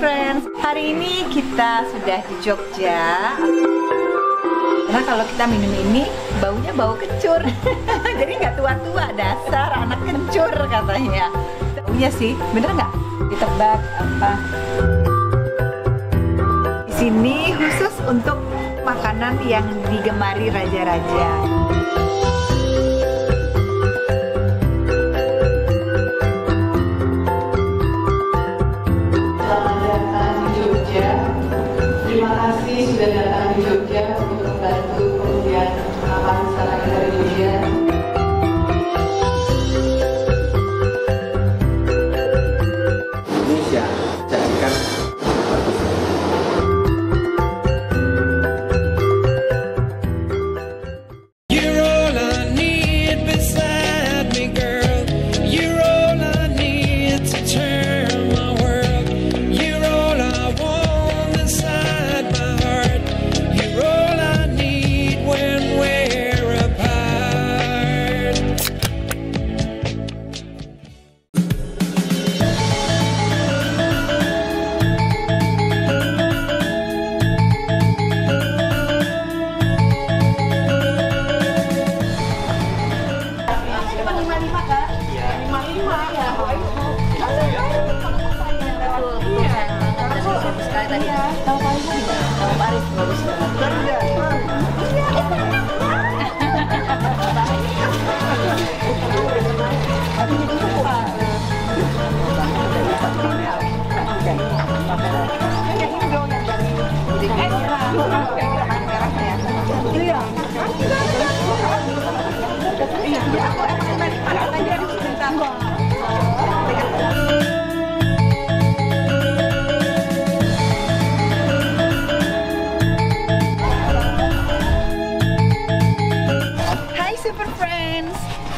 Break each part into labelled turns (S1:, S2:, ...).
S1: Friends, hari ini kita sudah di Jogja. Karena kalau kita minum ini, baunya bau kencur. Jadi nggak tua-tua, dasar anak kencur katanya. Baunya sih, bener nggak? Ditebak apa? Di sini khusus untuk makanan yang digemari raja-raja.
S2: Terima kasih sudah datang di Jogja untuk membantu pembelian makanan secara Indonesia.
S3: Indonesia jadikan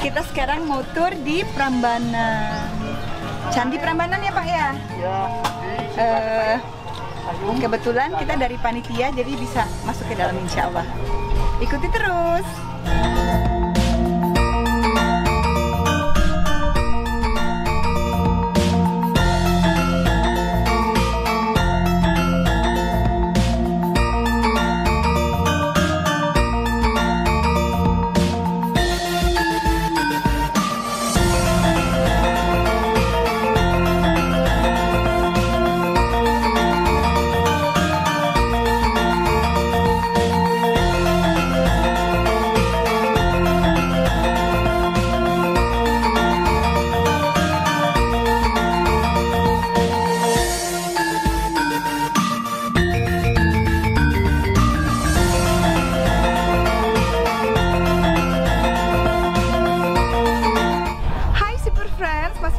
S1: kita sekarang mau tur di Prambanan, Candi Prambanan ya Pak ya? Ya. Kebetulan kita dari panitia jadi bisa masuk ke dalam insya Allah. Ikuti terus.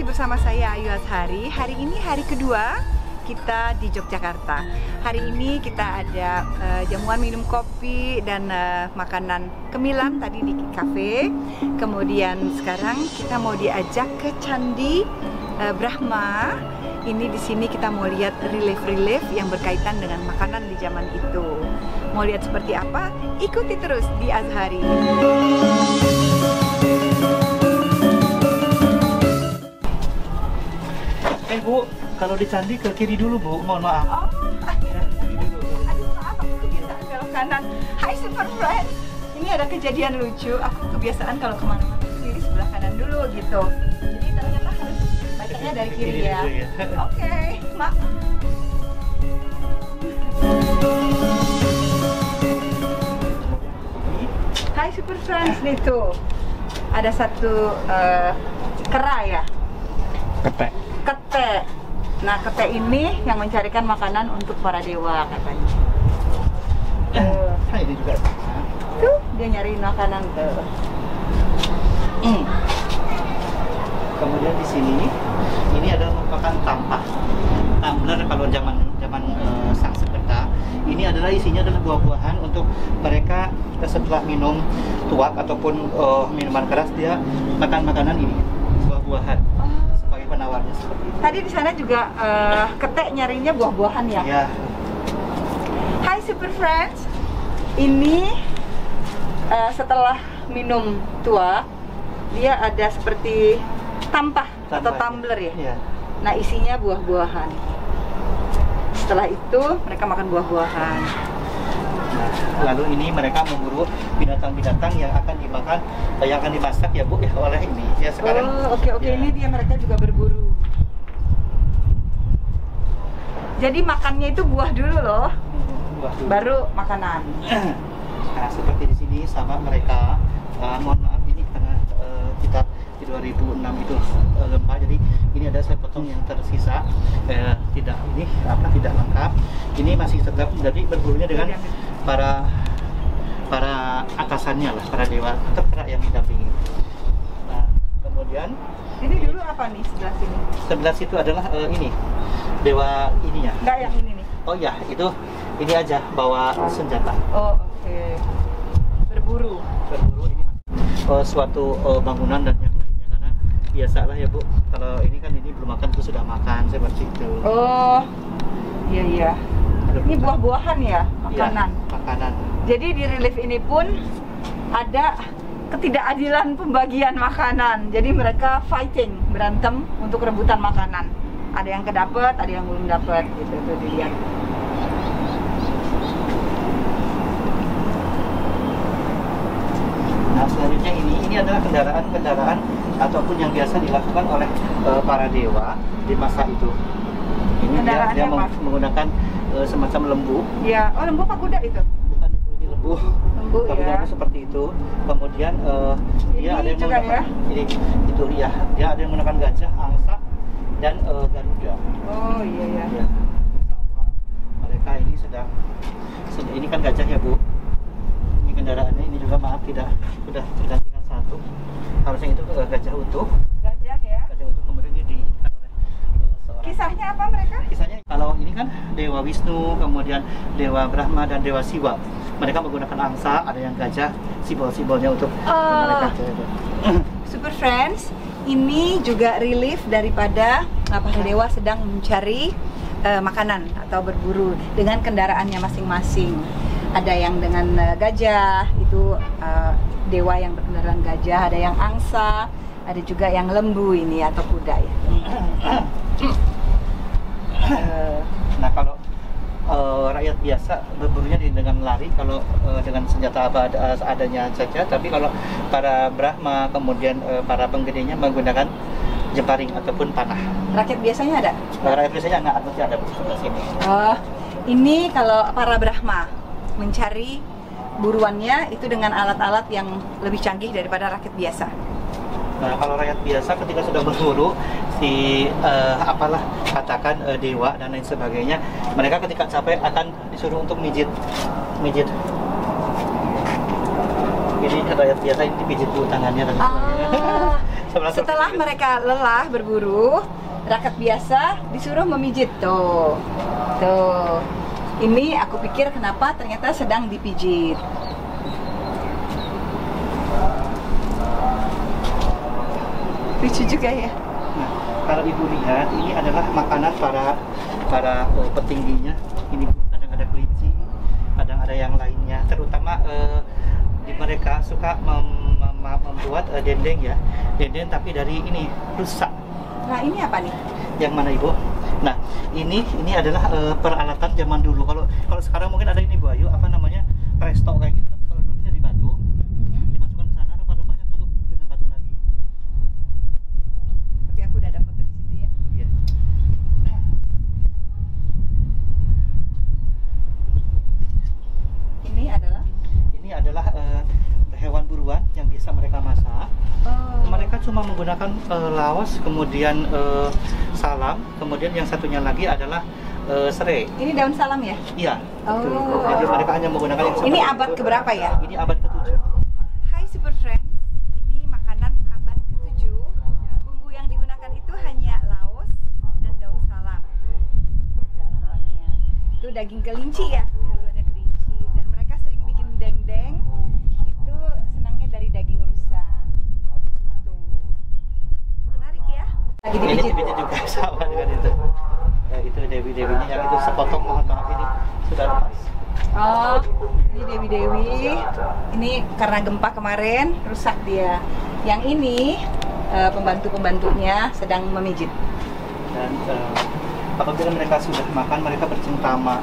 S1: Bersama saya Ayu Azhari. Hari ini hari kedua kita di Yogyakarta. Hari ini kita ada jamuan minum kopi dan makanan cemilan tadi di kafe. Kemudian sekarang kita mau diajak ke Candi Brahma. Ini di sini kita mau lihat relief-relief yang berkaitan dengan makanan di zaman itu. Mau lihat seperti apa? Ikuti terus di Azhari.
S3: Bu, kalau di candi ke kiri dulu Bu, mohon maaf.
S1: Oh, aduh maaf, aku kebiasaan belok kanan. Hai Super Friends, ini ada kejadian lucu. Aku kebiasaan kalau kemana-mana kiri sebelah kanan dulu gitu. Jadi ternyata harus bacanya dari kiri ya. Oke, maaf. Hai Super Friends, nih tuh ada satu kera ya. Kete. Nah, kete ini yang mencarikan makanan untuk para dewa katanya.
S3: Ini juga.
S1: Tuh, dia nyariin makanan tuh.
S3: Kemudian di sini, ini adalah merupakan tampah. Tumbler kalau zaman sang sekerta. Ini adalah isinya adalah buah-buahan untuk mereka setelah minum tuak ataupun minuman keras, dia makan makanan ini, buah-buahan. Penawarnya seperti itu. Tadi di sana juga ketek nyarinya buah-buahan ya? Iya. Hai Super Friends, ini setelah minum tua, dia ada seperti tampah atau tumbler ya? Iya. Nah isinya buah-buahan.
S1: Setelah itu mereka makan buah-buahan.
S3: Nah, lalu ini mereka memburu binatang-binatang yang akan dimakan, yang akan dimasak ya Bu ya oleh ini. Ya sekarang.
S1: Oke.
S3: Ya.
S1: Ini dia mereka juga berburu. Jadi makannya itu buah dulu loh,
S3: Buah dulu.
S1: baru makanan.
S3: Nah seperti di sini sama mereka. Mohon maaf ini karena kita di 2006 itu gempa, jadi ini ada saya potong yang tersisa, tidak lengkap. Ini masih tetap jadi berburunya dengan para atasannya lah, para dewa terkera yang mendampingi. Nah kemudian
S1: Ini dulu apa nih sebelah sini?
S3: sebelah situ adalah ini dewa ininya.
S1: Enggak, yang ini nih.
S3: Oh ya itu ini aja bawa senjata.
S1: Oh oke. Berburu.
S3: Ini suatu bangunan dan yang lainnya, karena biasalah ya Bu, kalau ini kan ini belum makan tuh sudah makan seperti itu.
S1: Oh iya. Ini buah-buahan ya, makanan.
S3: Ya, makanan.
S1: Jadi di relief ini pun ada ketidakadilan pembagian makanan. Jadi mereka fighting, berantem untuk rebutan makanan. Ada yang kedapet, ada yang belum dapat gitu tuh dilihat.
S3: Nah selanjutnya ini adalah kendaraan ataupun yang biasa dilakukan oleh para dewa di masa itu. Ini dia menggunakan semacam lembu.
S1: Ya, oh lembu apa kuda itu?
S3: Bukan ibu, ini lembu.
S1: Lembu ya.
S3: Seperti itu. Kemudian dia ada yang
S1: juga
S3: menggunakan
S1: ya?
S3: itu ya. Dia ada yang menggunakan gajah, angsa dan garuda.
S1: Oh iya.
S3: Ya, sama mereka ini sedang ini kan gajah ya Bu. Ini kendaraannya ini juga maaf sudah tergantikan satu. Harusnya itu gajah utuh.
S1: Gajah ya.
S3: Gajah utuh kemudian ini diikat oleh seorang.
S1: Kisahnya apa mereka?
S3: Kisahnya kalau ini kan Dewa Wisnu, kemudian Dewa Brahma dan Dewa Siwa. Mereka menggunakan angsa, ada yang gajah, simbol-simbolnya untuk mereka.
S1: Super Friends, ini juga relief daripada para dewa sedang mencari makanan atau berburu dengan kendaraannya masing-masing. Ada yang dengan gajah, itu dewa yang berkendaraan gajah, ada yang angsa, ada juga yang lembu ini atau kuda ya.
S3: Nah kalau rakyat biasa berburunya dengan lari, kalau dengan senjata apa adanya saja. Tapi kalau para Brahma kemudian para penggedenya menggunakan jemparing ataupun panah.
S1: Rakyat biasanya ada?
S3: Rakyat biasanya nggak ada, ada di sebelah sini.
S1: Oh, ini kalau para Brahma mencari buruannya itu dengan alat-alat yang lebih canggih daripada rakyat biasa.
S3: Nah, kalau rakyat biasa ketika sudah berburu apalah katakan dewa dan lain sebagainya, mereka ketika capek akan disuruh untuk mijit. Jadi rakyat biasa ini dipijit dulu tangannya dan sebagainya.
S1: Setelah mereka lelah berburu, rakyat biasa disuruh memijit tuh. Ini aku pikir kenapa ternyata sedang dipijit. Lucu juga ya.
S3: Nah, kalau ibu lihat ini adalah makanan para petingginya. Ini kadang ada kelinci, kadang ada yang lainnya. Terutama mereka suka membuat dendeng ya, dendeng tapi dari ini rusa.
S1: Nah ini apa nih?
S3: Yang mana ibu? Nah ini adalah peralatan zaman dulu. Kalau sekarang mungkin ada ini Bu Ayu, apa namanya, presto kayak gitu. Tapi kalau dulu dari batu, dimasukkan ke sana, rempah-rempahnya tutup dengan batu lagi.
S1: Tapi aku udah ada foto di situ ya.
S3: Iya. Ini adalah hewan buruan yang bisa mereka masak. Mereka cuma menggunakan laos, kemudian salam, kemudian yang satunya lagi adalah serai.
S1: Ini daun salam ya?
S3: Iya. Jadi mereka hanya menggunakan yang
S1: Ini abad keberapa ya?
S3: Ini abad ke-7.
S1: Hai Super Friends, ini makanan abad ke-7. Bumbu yang digunakan itu hanya laos dan daun salam. Itu daging kelinci ya? Duluannya kelinci. Dan mereka sering bikin dendeng. Itu senangnya dari daging rusa. Tuh. Menarik ya? Lagi
S3: Ini
S1: dipijit.
S3: dipijit juga sama dengan itu. Itu dewi-dewinya yang itu sepotong, mohon maaf ini sudah lepas.
S1: Oh, ini dewi-dewi. Ini karena gempa kemarin rusak dia. Yang ini pembantu-pembantunya sedang memijit.
S3: Dan apabila mereka sudah makan, mereka bercengkrama.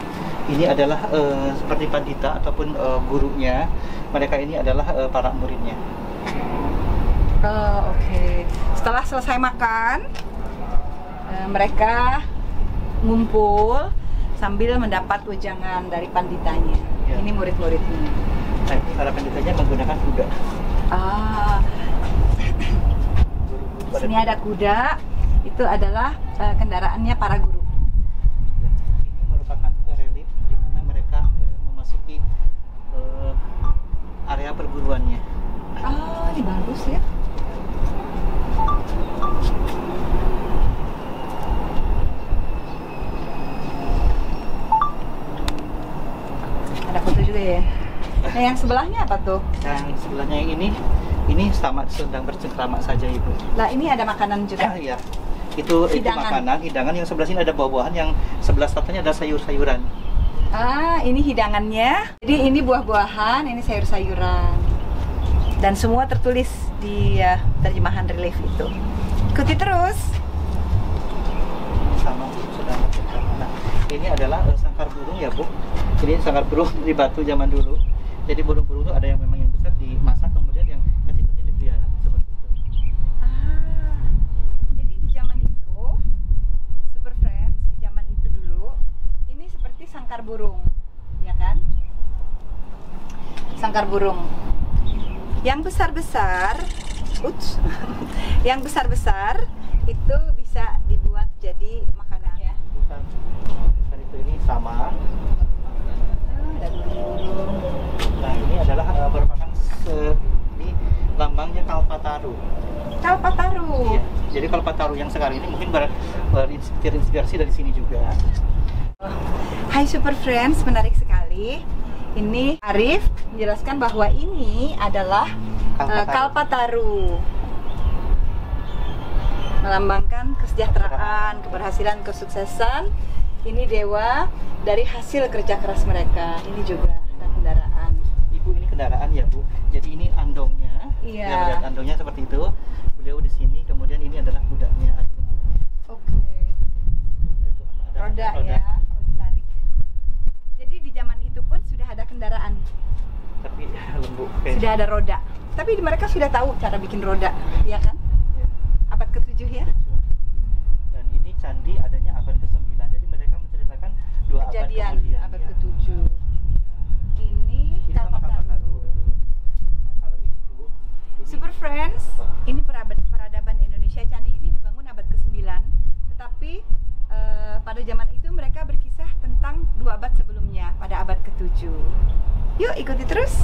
S3: Ini adalah seperti pandita ataupun gurunya. Mereka ini adalah para muridnya.
S1: Oke. Setelah selesai makan, mereka ngumpul sambil mendapat wejangan dari panditanya.
S3: Ya.
S1: Ini murid-muridnya.
S3: Nah, ini para panditanya menggunakan kuda.
S1: Di sini ada kuda. Itu adalah kendaraannya para guru.
S3: Ya, ini merupakan relief di mana mereka memasuki area perguruannya.
S1: Ini bagus ya. Ada foto juga ya. Nah, yang sebelahnya apa tuh?
S3: Yang sebelahnya yang ini sama sedang bercengkrama saja Ibu.
S1: Lah, ini ada makanan juga.
S3: Iya. Itu makanan, hidangan. Yang sebelah sini ada buah-buahan, yang sebelah satunya ada sayur-sayuran.
S1: Ini hidangannya. Jadi ini buah-buahan, ini sayur-sayuran. Dan semua tertulis di terjemahan relief itu. Ikuti terus.
S3: Sama sedang bercengkrama. Nah, ini adalah sangkar burung ya Bu. Jadi sangkar burung di batu zaman dulu. Jadi burung-burung itu ada yang memang yang besar dimasak, kemudian yang kecil-kecil dipelihara seperti itu.
S1: Jadi di zaman itu, Super Friends, di zaman itu dulu, ini seperti sangkar burung, ya kan? Sangkar burung. Yang besar-besar, yang besar-besar itu bisa dibuat jadi makanan ya.
S3: Bukan. Itu ini sama.
S1: Ada burung-burung.
S3: Nah, ini adalah merupakan ini lambangnya Kalpataru.
S1: Kalpataru.
S3: Iya. Jadi Kalpataru yang sekarang ini mungkin berinspirasi dari sini juga.
S1: Hai Super Friends, menarik sekali. Ini Arif menjelaskan bahwa ini adalah Kalpataru. Melambangkan kesejahteraan, keberhasilan, kesuksesan. Ini dewa dari hasil kerja keras mereka. Ini juga ada kendaraan.
S3: Ibu, ini kendaraan ya Bu. Jadi ini andongnya.
S1: Iya.
S3: Kita lihat andongnya seperti itu. Beliau di sini, kemudian ini adalah kudanya atau lembutnya.
S1: Oke.
S3: Itu ada
S1: Roda ya, ditarik. Jadi di zaman itu pun sudah ada kendaraan,
S3: Tapi lembut.
S1: sudah ada roda. Tapi mereka sudah tahu cara bikin roda, ya kan?
S3: Ya.
S1: Abad ke-7 ya.
S3: Dan ini candi adanya abad ke-9. Jadi mereka menceritakan dua
S1: Kejadian
S3: abad kemudian.
S1: abad
S3: Ya.
S1: ke-7.
S3: Iya.
S1: Ini
S3: Ini sama Kalpataru, betul. Nah, kalau ini Bu, ini
S1: Super Friends, ini peradaban Indonesia. Candi ini dibangun abad ke-9, tetapi pada zaman itu mereka berkisah tentang 2 abad sebelumnya, pada abad ke-7. Yuk ikuti terus.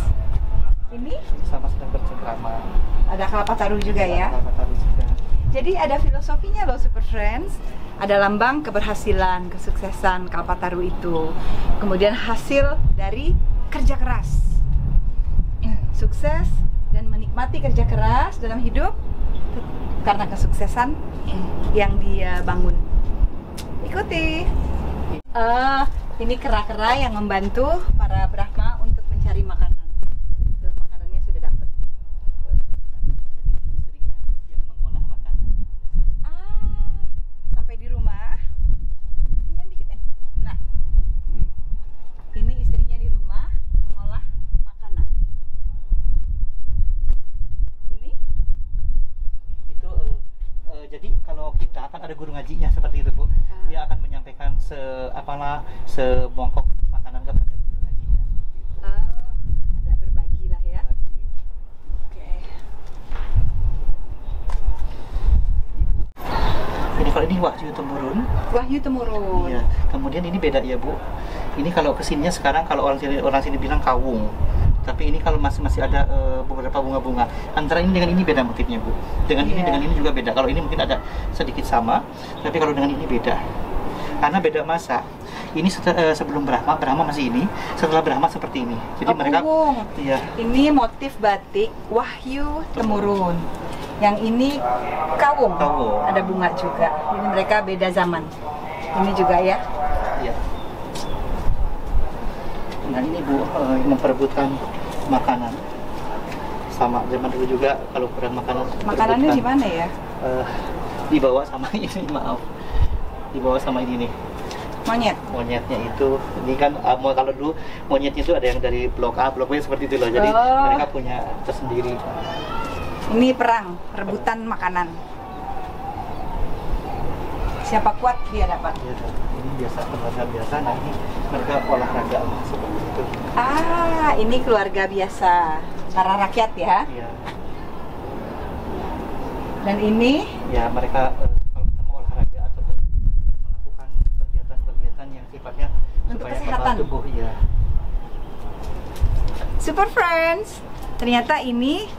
S1: Ini
S3: sama sedang bercengkrama.
S1: ada Kalpataru juga ya.
S3: Kalpataru juga.
S1: Jadi ada filosofinya loh Super Friends. Ada lambang keberhasilan, kesuksesan Kalpataru itu. Kemudian hasil dari kerja keras. Sukses dan menikmati kerja keras dalam hidup karena kesuksesan yang dia bangun. Ikuti. Ini kera-kera yang membantu para Brahma untuk mencari makanan. Tuh, makanannya sudah dapat.
S3: Jadi istrinya yang mengolah makanan.
S1: Sampai di rumah. Sini dikit ya. Nah, ini istrinya di rumah mengolah makanan. Ini
S3: Itu jadi kalau kita kan ada guru ngajinya seperti itu Bu. Dia akan menyampaikan semongkok makanan kepada guru ngajinya.
S1: ada berbagi lah ya. Oke.
S3: Ini kalau ini Wahyu Temurun.
S1: Wahyu Temurun.
S3: Iya. Kemudian ini beda ya Bu. Ini kalau kesininya sekarang kalau orang sini bilang kawung. Tapi ini kalau masih ada beberapa bunga-bunga. Antara ini dengan ini beda motifnya Bu. Dengan ini dengan ini juga beda. Kalau ini mungkin ada sedikit sama, tapi kalau dengan ini beda. Karena beda masa. Ini sebelum Brahma masih ini. Setelah Brahma seperti ini. Jadi mereka. Iya.
S1: Ini motif batik Wahyu Temurun. Yang ini kawung. Ada bunga juga. Ini mereka beda zaman. Ini juga ya.
S3: Iya. Nah ini Bu memperebutkan makanan. Sama zaman dulu juga kalau kurang makanan.
S1: Makanannya di mana ya?
S3: Dibawa sama ini maaf. di bawah sama ini nih. Monyetnya itu, ini kan kalau dulu monyetnya itu ada yang dari blok A, blok B seperti itu loh. Jadi mereka punya tersendiri.
S1: Ini perang, rebutan makanan. Siapa kuat dia dapat.
S3: Ya, ini biasa keluarga biasa, nah ini mereka olahraga seperti itu.
S1: Ah, ini keluarga biasa, para rakyat ya.
S3: Iya.
S1: Dan ini
S3: Ya mereka kalau kita mau olahraga atau melakukan kegiatan-kegiatan yang sifatnya
S1: untuk
S3: supaya
S1: kesehatan
S3: membantu tubuh, ya.
S1: Super Friends, ternyata ini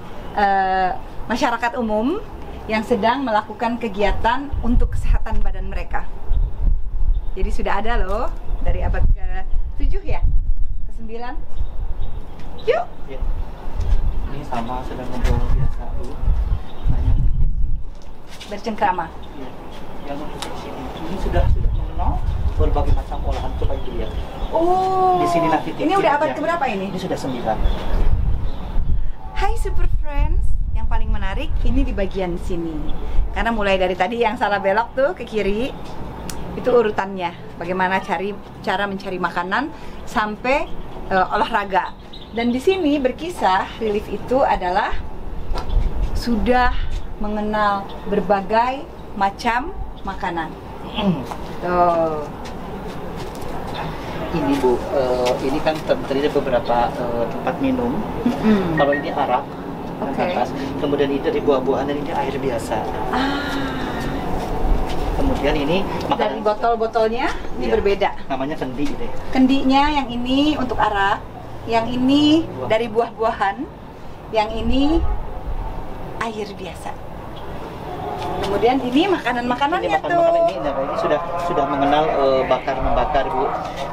S1: masyarakat umum yang sedang melakukan kegiatan untuk kesehatan badan mereka. Jadi sudah ada loh dari abad ke-7 ya? Ke-9? Yuk!
S3: Ya. Ini sama sedang ngobrol biasa dulu. Nah, yang
S1: Bercengkrama.
S3: ya, yang untuk di sini ini sudah mengenal berbagai macam olahan, coba itu lihat.
S1: Oh,
S3: Di sini nanti
S1: ini udah abad keberapa ini?
S3: Ini sudah 9.
S1: Hai Super Friends, yang paling menarik ini di bagian sini. Karena mulai dari tadi yang salah belok tuh ke kiri, itu urutannya. Bagaimana cara mencari makanan sampai olahraga. Dan di sini berkisah relief itu adalah sudah mengenal berbagai macam makanan. Tuh.
S3: Ini Bu, ini kan terdiri dari beberapa tempat minum. Kalau ini arak,
S1: Oke.
S3: atas. Kemudian ini dari buah-buahan dan ini air biasa. Kemudian ini
S1: Dari
S3: makanan
S1: botol-botolnya ini
S3: Iya.
S1: berbeda.
S3: namanya kendi deh.
S1: Kendinya yang ini untuk arak, yang ini
S3: Buah.
S1: dari buah-buahan, yang ini air biasa. Kemudian ini makanan-makanannya
S3: Ini
S1: tuh.
S3: makanan ini, nah, ini sudah mengenal bakar-membakar Bu.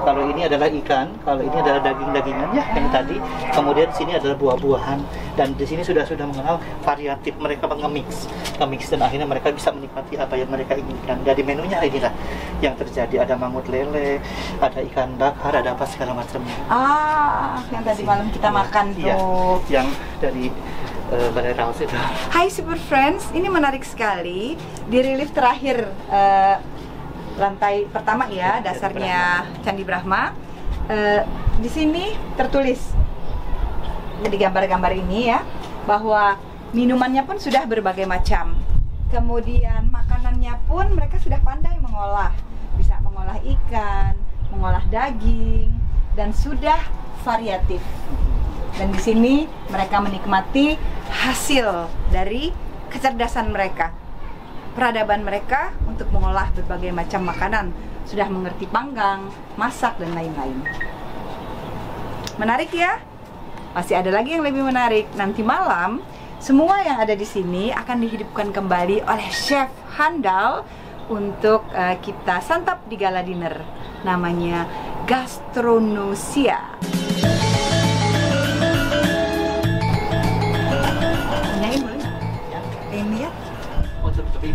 S3: Kalau ini adalah ikan, kalau ini adalah daging-dagingannya yang tadi. Kemudian di sini adalah buah-buahan dan di sini sudah mengenal variatif, mereka nge-mix dan akhirnya mereka bisa menikmati apa yang mereka inginkan. Dari menunya inilah yang terjadi, ada mangut lele, ada ikan bakar, ada apa segala macamnya.
S1: Yang tadi malam kita makan
S3: Iya,
S1: tuh.
S3: yang dari Balai Raus itu.
S1: Hai Super Friends, ini menarik sekali. Di relief terakhir lantai pertama ya, dasarnya Candi Brahma. Di sini tertulis di gambar-gambar ini ya, bahwa minumannya pun sudah berbagai macam. Kemudian makanannya pun mereka sudah pandai mengolah. Bisa mengolah ikan, mengolah daging, dan sudah variatif. Dan di sini mereka menikmati hasil dari kecerdasan mereka, peradaban mereka untuk mengolah berbagai macam makanan. Sudah mengerti panggang, masak, dan lain-lain. Menarik ya? Masih ada lagi yang lebih menarik. Nanti malam, semua yang ada di sini akan dihidupkan kembali oleh chef handal untuk kita santap di gala dinner. Namanya Gastronosia. Nyanyi boleh nggak?
S3: Ya.
S1: Pengen lihat?
S3: Oh, tapi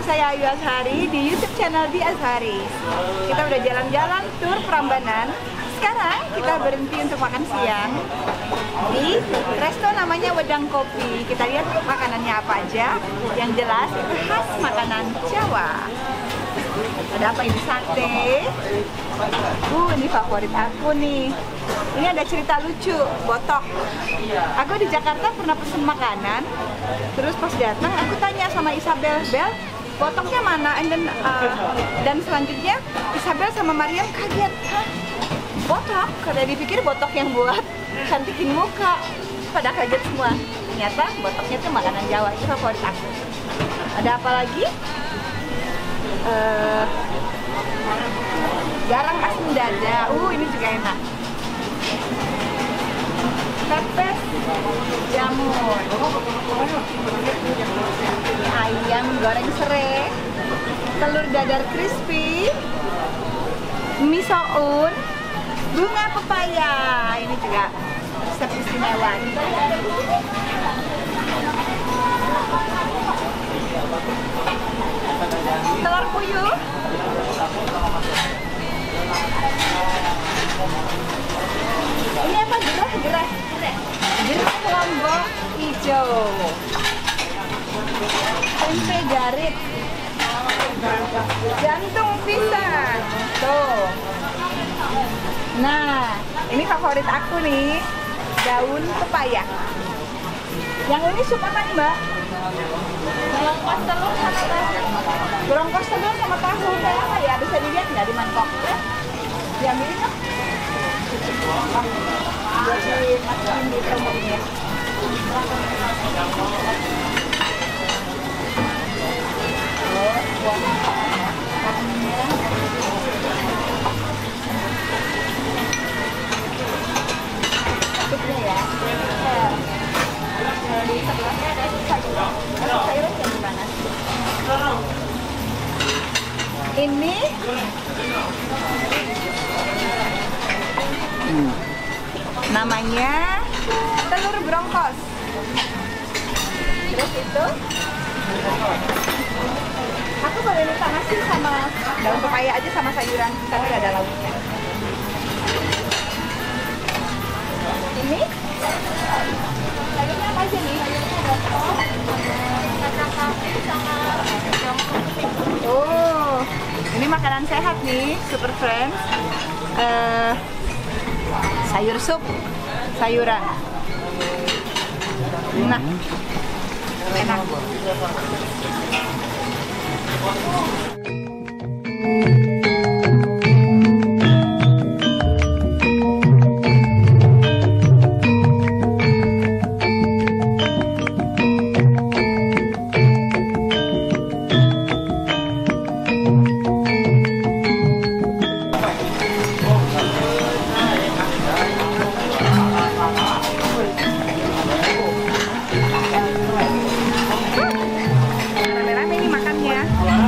S1: saya Ayu Azhari di YouTube channel di Azhari. Kita udah jalan-jalan tur Prambanan. Sekarang kita berhenti untuk makan siang di resto namanya Wedang Kopi. Kita lihat makanannya apa aja. Yang jelas itu khas makanan Jawa. Ada apa ini? Sate. Ini favorit aku nih. Ini ada cerita lucu, botok. Aku di Jakarta pernah pesen makanan, terus pas datang aku tanya sama Isabel, Bel, botoknya mana? Dan selanjutnya Isabel sama Mariam kaget, hah? Botok? Karena dipikir botok yang buat cantikin muka. Pada kaget semua. Ternyata botoknya itu makanan Jawa, itu favorit aku. Ada apa lagi? Garang asin dada. Ini juga enak. Pepes jamur. Ini ayam goreng serai, telur dadar crispy, mie soun, bunga pepaya. Ini juga resep istimewa. Telur puyuh. Ini apa? Gerah lombok hijau. Tempe garit. Jantung pisang. Tuh. Nah, ini favorit aku nih. Daun pepaya. Yang ini sup apa nih, Mbak? Brongkos telur sama tahu. Brongkos telur sama tahu kayak apa ya? Bisa dilihat nggak di mangkok? Diambilin dong. Jadi masukin di tombolnya. Supnya ya. Di sebelahnya ada sayur. Sayurnya gimana? Ini namanya telur brongkos. Terus itu aku boleh minta nasi sama daun pepaya aja sama sayuran, tapi gak ada lauknya. Ini sayurnya apa aja nih? Ini makanan sehat nih, Super Friends. Sayur sup, sayuran. Nah, enak.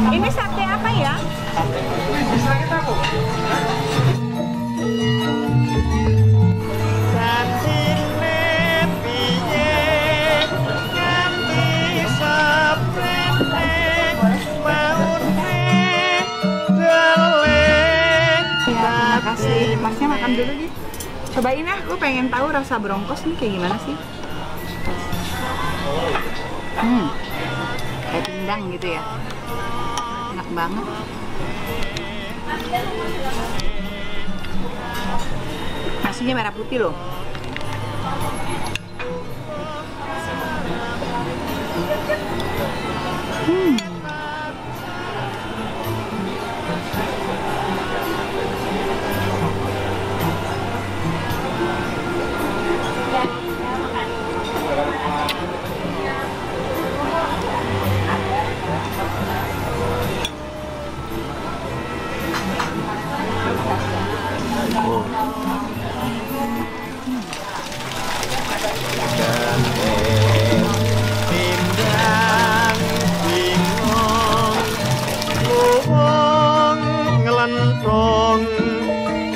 S1: Ini sate apa ya? Terima kasih. Masnya makan dulu nih. Cobain ah, aku pengen tahu rasa brongkos nih kayak gimana sih? Kayak pindang gitu ya. Enak banget. Nasinya merah putih loh.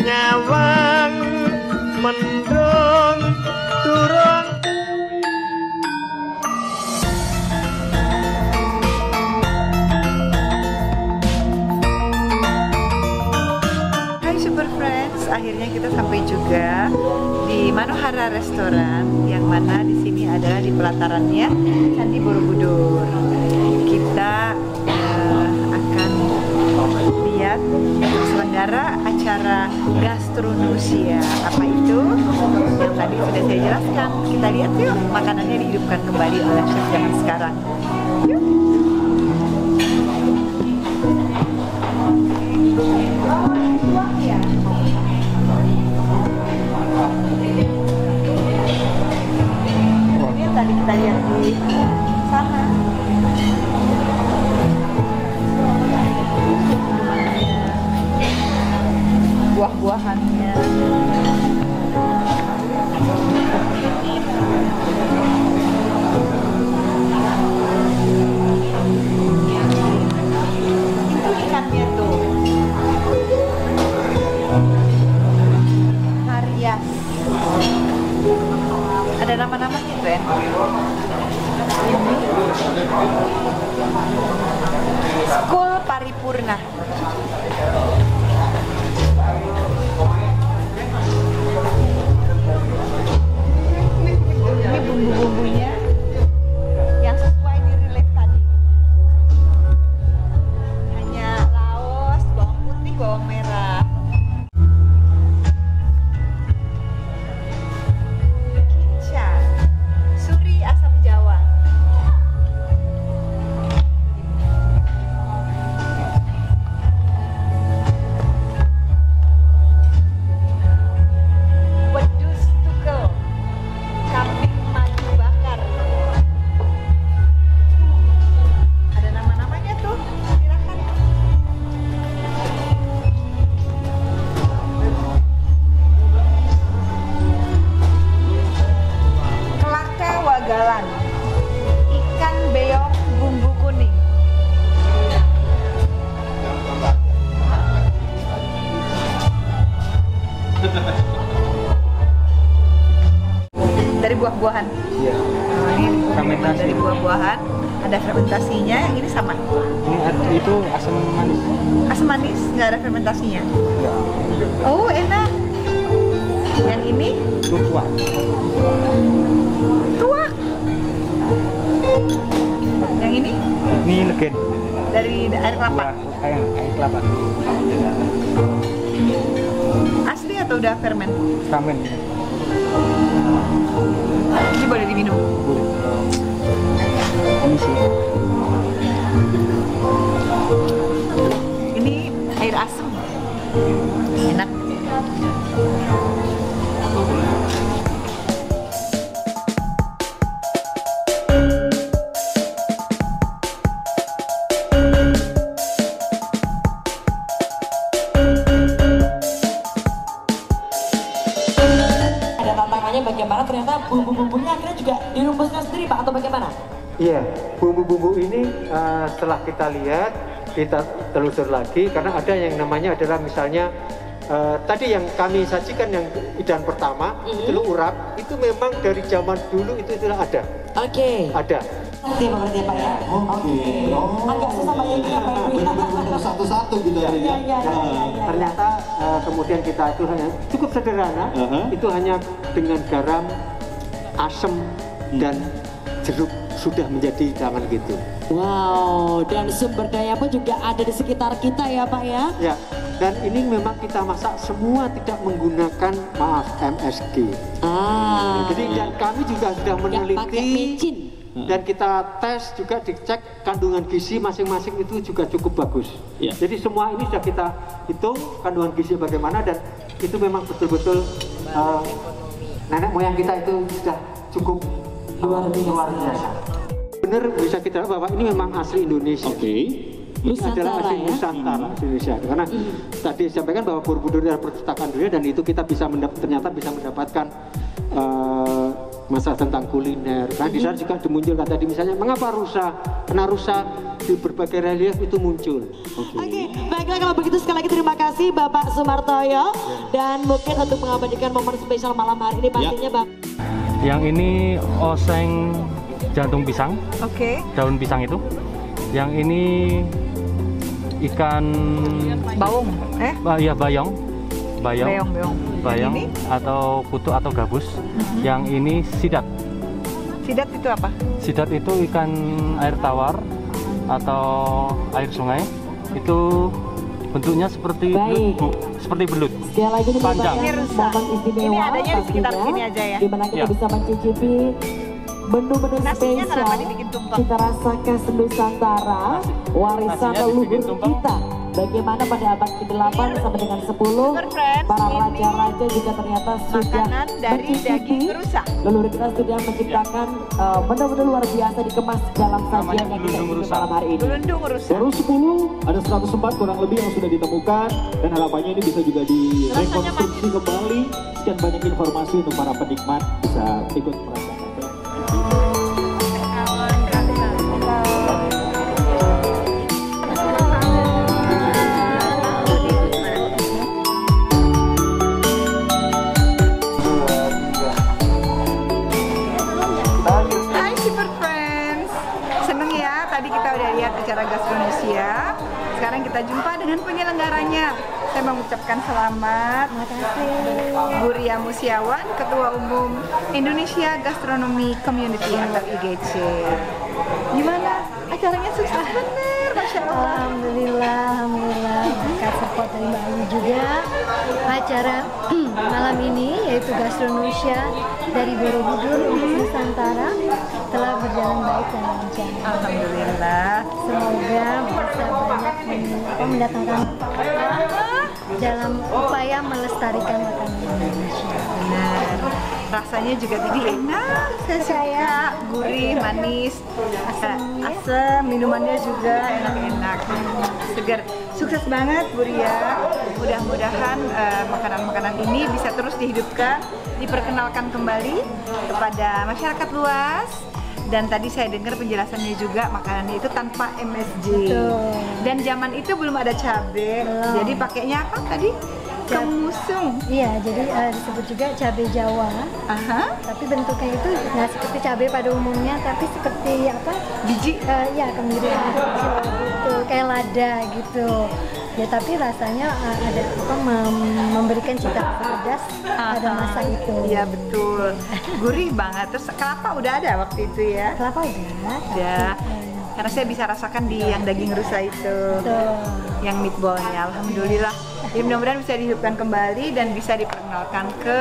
S4: Nyawang mendung turun.
S1: Hai Super Friends, akhirnya kita sampai juga di Manohara Restoran, yang mana di sini adalah di pelatarannya Candi Borobudur. Kita akan manusia. Apa itu? Yang tadi sudah saya jelaskan. Kita lihat yuk, makanannya dihidupkan kembali oleh chef zaman sekarang. Yuk. Ini yang tadi kita lihat di sana. Buah-buahannya. Itu ikannya tuh. Harias. Ada nama-namanya tuh ya. Skul paripurna. Ini bumbu-bumbunya yang sesuai di relief tadi. Hanya laos, bawang putih, bawang merah. Kinca, suri asam Jawa. Wedus tukel, kambing madu bakar. Ada nama-namanya tuh, silakan. Kelaka wagalan, ikan beong bumbu kuning. Dari buah-buahan.
S3: Iya.
S1: Nah, ini
S3: Fermentasi.
S1: dari buah-buahan, ada fermentasinya. Yang ini sama.
S3: Itu asam manis.
S1: Asam manis, nggak ada fermentasinya.
S3: Enggak.
S1: Oh, enak. Yang ini
S3: Tuak.
S1: tuak. Yang ini
S3: Ini legen.
S1: dari air kelapa.
S3: Air kelapa.
S1: Asli atau udah ferment?
S3: Ramen.
S1: Ini boleh diminum.
S3: Ini sih.
S1: Ini air asam. Enak.
S5: Ada tantangannya bagaimana ternyata bumbu-bumbunya akhirnya juga dirumuskan sendiri Pak atau bagaimana?
S6: Iya, bumbu-bumbu ini setelah kita lihat, kita telusur lagi karena ada yang namanya adalah misalnya tadi yang kami sajikan yang idan pertama, telur urap itu memang dari zaman dulu itu sudah ada.
S5: Oke.
S6: Ada.
S5: Nanti berarti Pak ya? Oke. Agak susah Pak ya ini apa ini?
S7: Satu-satu gitu ya.
S5: Iya.
S6: Ternyata kemudian kita itu hanya cukup sederhana, itu hanya dengan garam, asam dan jeruk sudah menjadi hidangan gitu.
S5: Wow, dan sumber daya pun juga ada di sekitar kita ya Pak ya?
S6: Ya, dan ini memang kita masak semua tidak menggunakan MSG. Jadi dan kami juga sudah
S5: Nggak pakai micin.
S6: dan kita tes juga dicek kandungan gizi masing-masing itu juga cukup bagus.
S7: Ya.
S6: Jadi semua ini sudah kita hitung kandungan gizi bagaimana dan itu memang betul-betul nenek moyang kita itu sudah cukup luar biasa. Benar bisa kita lihat bahwa ini memang asli Indonesia. Ini adalah asli Nusantara, Indonesia. Karena tadi disampaikan bahwa Borobudur adalah perpustakaan dunia dan itu kita bisa ternyata bisa mendapatkan masalah tentang kuliner. Nah di sana juga dimunculkan tadi misalnya mengapa rusa, karena rusa di berbagai relief itu muncul.
S5: Oke, baiklah kalau begitu sekali lagi terima kasih Bapak Sumartoyo dan mungkin untuk mengabadikan momen spesial malam hari ini pastinya Bang.
S8: Yang ini oseng jantung pisang,
S1: Oke.
S8: daun pisang itu. Yang ini ikan
S1: Bawang.
S8: iya bayong.
S1: Beong.
S8: Bayong
S1: Yang ini?
S8: atau kutu atau gabus. Yang ini sidat.
S1: Sidat itu apa?
S8: Sidat itu ikan air tawar atau air sungai. Itu bentuknya seperti belut, Bu. Seperti belut.
S5: Sekali lagi ini
S8: Panjang.
S5: merupakan momen istimewa
S1: Ini adanya di sekitar
S5: pastinya,
S1: sini aja ya.
S5: di mana kita
S8: Ya.
S5: bisa mencicipi menu-menu
S1: Nasinya
S5: spesial
S1: kenapa dibikin tumpeng?
S5: cita rasa khas Nusantara, warisan
S8: Nasinya
S5: leluhur
S8: dibikin tumpeng.
S5: kita. Bagaimana pada abad ke-8 sampai dengan 10
S1: Super Friends,
S5: para
S1: ini
S5: raja-raja juga ternyata sudah
S1: makanan dari
S5: mencicipi.
S1: daging rusa.
S5: Leluhur kita sudah menciptakan menu-menu luar biasa dikemas dalam sajian
S8: Namanya
S5: yang kita
S8: gelundung
S5: ikuti
S8: rusa.
S5: malam hari ini.
S1: Gelundung rusa.
S7: Baru 10, ada 104 kurang lebih yang sudah ditemukan dan harapannya ini bisa juga direkonstruksi kembali. Sekian banyak informasi untuk para penikmat bisa ikut merasakan.
S1: Hai Super Friends, seneng ya tadi kita udah lihat acara Gastronesia. Sekarang kita jumpa dengan penyelenggaranya. Saya mengucapkan selamat Bu Ria Musiawan, Ketua Umum Indonesia Gastronomi Community atau IGC. Gimana? Acaranya sukses bener, Masya Allah.
S9: Alhamdulillah, berkat support dari Mbak Ayu juga. Acara malam ini yaitu Gastronesia dari Borobudur untuk Nusantara telah berjalan baik dan lancar.
S1: Alhamdulillah.
S9: Semoga bisa banyak mendatangkan dalam upaya melestarikan makanan Indonesia.
S1: Benar. Rasanya juga tadi enak, saya suka, gurih, manis, asam, minumannya juga enak-enak, segar. Sukses banget Bu Ria. Mudah-mudahan makanan-makanan ini bisa terus dihidupkan, diperkenalkan kembali kepada masyarakat luas. Dan tadi saya dengar penjelasannya juga makanannya itu tanpa MSG.
S9: Betul.
S1: Dan zaman itu belum ada cabai,
S9: Belum.
S1: jadi pakainya apa tadi? Kemusung.
S9: Iya, jadi disebut juga cabai Jawa.
S1: Aha.
S9: Tapi bentuknya itu nggak seperti cabai pada umumnya, tapi seperti apa?
S1: Biji.
S9: Ya kemiri gitu, kayak lada gitu. Ya tapi rasanya ada apa memberikan cita rasa pedas pada masa itu.
S1: Iya betul. Gurih banget. Terus kelapa udah ada waktu itu ya?
S9: Kelapa udah.
S1: Ada. Karena saya bisa rasakan di yang daging rusa itu,
S9: Betul.
S1: yang meatballnya. Alhamdulillah. Jadi mudah-mudahan bisa dihidupkan kembali dan bisa diperkenalkan ke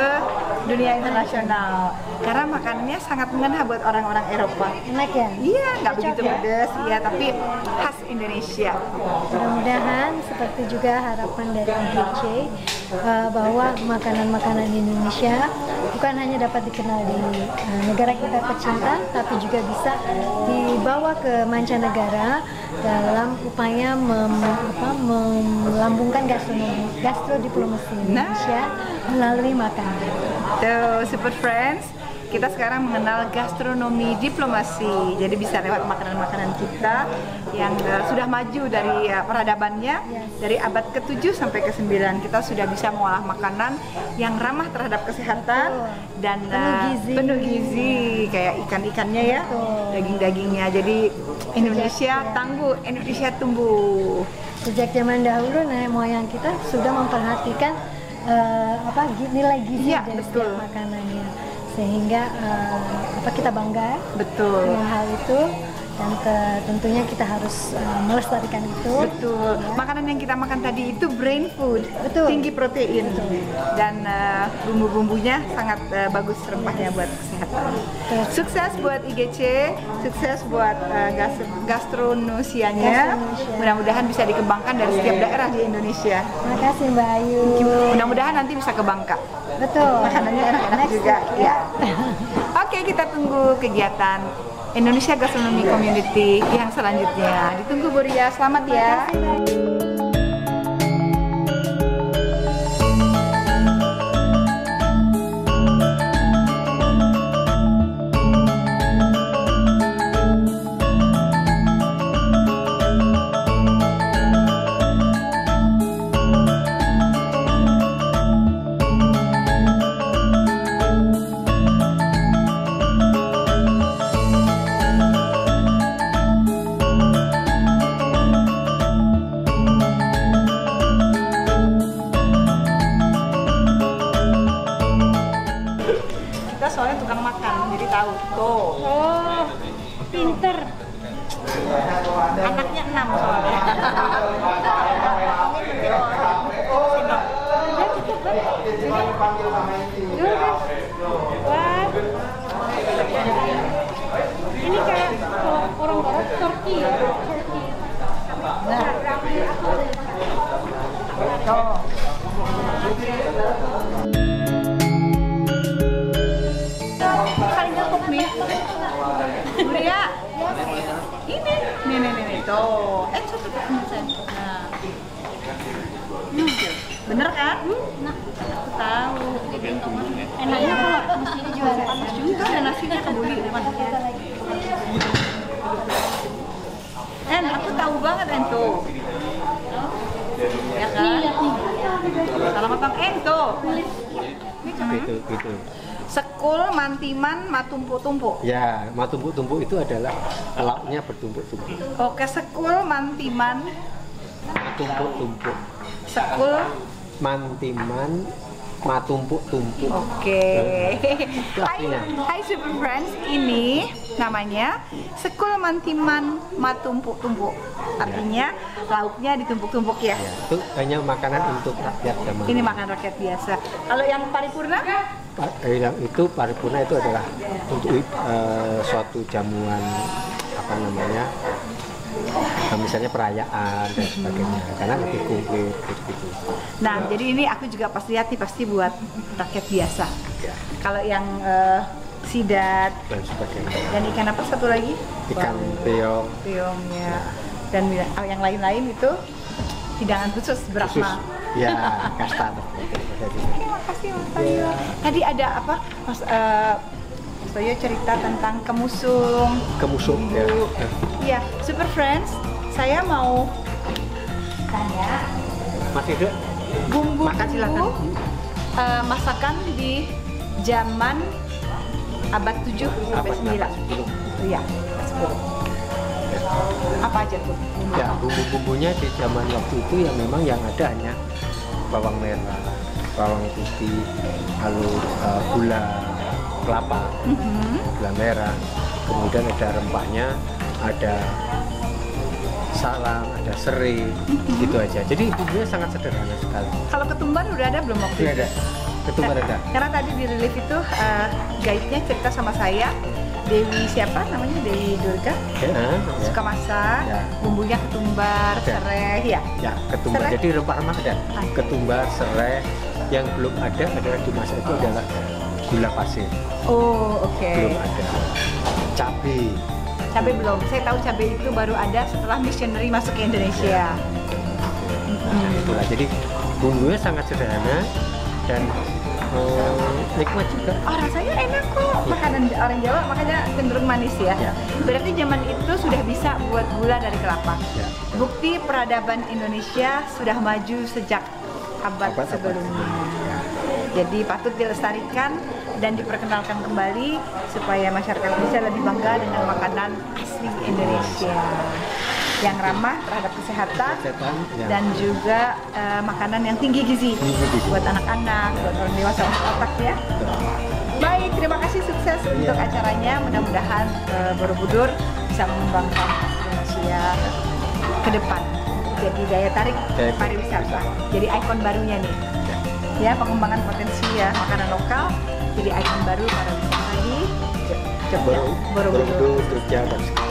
S1: dunia internasional. Karena makanannya sangat mengena buat orang-orang Eropa.
S9: Enak ya?
S1: Iya, nggak
S9: Cocok
S1: begitu
S9: ya?
S1: pedas, iya, tapi khas Indonesia.
S9: Mudah-mudahan seperti juga harapan dari IGC bahwa makanan-makanan Indonesia bukan hanya dapat dikenal di negara kita tercinta, tapi juga bisa dibawa ke mancanegara dalam upaya melambungkan gastrodiplomasi Indonesia melalui makanan.
S1: Tuh, Super Friends, kita sekarang mengenal gastronomi diplomasi. Jadi bisa lewat makanan-makanan kita yang sudah maju dari peradabannya, dari abad ke-7 sampai ke-9. Kita sudah bisa mengolah makanan yang ramah terhadap kesehatan dan penuh gizi, kayak ikan-ikannya ya, daging-dagingnya. Jadi Indonesia tangguh, Indonesia tumbuh.
S9: Sejak zaman dahulu nenek moyang kita sudah memperhatikan nilai gizi
S1: Iya,
S9: dari
S1: betul.
S9: setiap makanannya, sehingga kita bangga
S1: Betul.
S9: dengan hal itu, dan tentunya kita harus melestarikan itu.
S1: Betul. Makanan yang kita makan tadi itu brain food,
S9: Betul.
S1: tinggi protein, dan bumbu-bumbunya sangat bagus rempahnya buat kesehatan. Sukses buat IGC, sukses buat Gastronosianya. Mudah-mudahan bisa dikembangkan dari setiap daerah di Indonesia.
S9: Terima kasih Mbak Ayu.
S1: Mudah-mudahan nanti bisa ke Bangka.
S9: Betul.
S1: Makanannya enak-enak
S9: Next
S1: juga.
S9: week,
S1: Ya. Oke, kita tunggu kegiatan Indonesia Gastronomi Community yang selanjutnya. Ditunggu Bu Ria, selamat ya. Kita soalnya tukang makan, jadi tahu. Tuh.
S9: Oh, pinter.
S1: Anaknya 6 soalnya.
S9: Udah cukup
S1: Nih, tuh. Coba nah. Bener kan? Nah, aku tahu. Enaknya kalau mestinya juga panas juga dan nasinya kebuli. Aku tahu banget tuh. Ya kan? Salah matang tuh.
S6: Gitu.
S1: Sekul, mantiman, matumpuk-tumpuk.
S6: Ya, matumpuk-tumpuk itu adalah lauknya bertumpuk-tumpuk.
S1: Oke, sekul, mantiman,
S6: Matumpuk-tumpuk.
S1: sekul,
S6: Mantiman, matumpuk-tumpuk.
S1: Oke. Hai Super Friends, ini namanya sekul, mantiman, matumpuk-tumpuk. Artinya lauknya ditumpuk-tumpuk ya.
S6: Ya, itu hanya makanan untuk rakyat zaman.
S1: Ini makan rakyat biasa. Kalau yang paripurna?
S6: Yang itu paripurna itu adalah untuk suatu jamuan apa namanya, misalnya perayaan dan sebagainya, karena lebih komplit gitu.
S1: Nah, jadi ini aku juga pas lihat nih pasti buat rakyat biasa.
S6: Ya.
S1: Kalau yang sidat
S6: Dan sebagainya.
S1: dan ikan apa satu lagi?
S6: Ikan peong.
S1: Peongnya dan yang lain-lain itu hidangan khusus Brahma.
S6: Ya, kasta.
S1: Makasih Mas Toyo. Tadi ada apa? Mas Toyo cerita tentang kemusung.
S6: Kemusung ya.
S1: Iya, Super Friends, saya mau tanya.
S6: Masih ada?
S1: Bumbu
S6: Makan silakan.
S1: Masakan di zaman abad 7 sampai 9. Iya, 10. Apa aja tuh?
S6: Ya, bumbu-bumbunya di zaman waktu itu yang memang yang ada hanya bawang merah, bawang putih, lalu gula kelapa, gula merah, kemudian ada rempahnya, ada salam, ada serai, gitu aja. Jadi bumbunya sangat sederhana sekali.
S1: Kalau ketumbar udah ada belum waktu
S6: Sudah
S1: itu?
S6: ada, ketumbar ada.
S1: Karena tadi di relief itu guide-nya cerita sama saya, Dewi siapa namanya? Dewi Durga.
S6: Ya,
S1: Suka masak,
S6: Ya.
S1: bumbunya ketumbar,
S6: Ada.
S1: serai, ya.
S6: ya ketumbar.
S1: Serai?
S6: Jadi rempah-rempah ada. Ketumbar, serai. Yang belum ada adalah dimasak itu adalah gula pasir.
S1: Oh, oke.
S6: Belum ada. Cabai.
S1: Cabai belum. Saya tahu cabai itu baru ada setelah missionary masuk ke Indonesia.
S6: Nah, itulah. Jadi bumbunya sangat sederhana dan nikmat juga.
S1: Oh, rasanya enak kok. Makanan orang Jawa makanya cenderung manis ya.
S6: Ya.
S1: Berarti zaman itu sudah bisa buat gula dari kelapa.
S6: Ya.
S1: Bukti peradaban Indonesia sudah maju sejak abad sebelumnya. Jadi patut dilestarikan dan diperkenalkan kembali supaya masyarakat bisa lebih bangga dengan makanan asli Indonesia yang ramah terhadap kesehatan
S6: Ya.
S1: dan juga makanan yang tinggi gizi buat anak-anak, buat orang dewasa untuk otak ya. Baik, terima kasih, sukses untuk acaranya. Mudah-mudahan Borobudur bisa mengembangkan Indonesia ke depan. Jadi daya tarik pariwisata. Jadi ikon barunya nih. Ya, pengembangan potensi ya makanan lokal jadi ikon baru pariwisata di Jogja, Borobudur.
S6: Jogja dan sekitar.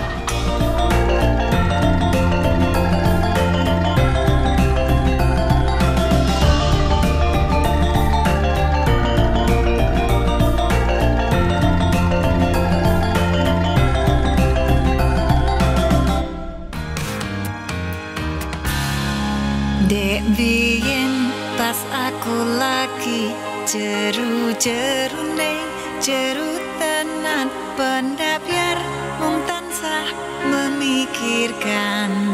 S10: Dek biyen pas aku lagi jeru-jeru ning jeru tenan, benda biar mung tansah memikirkan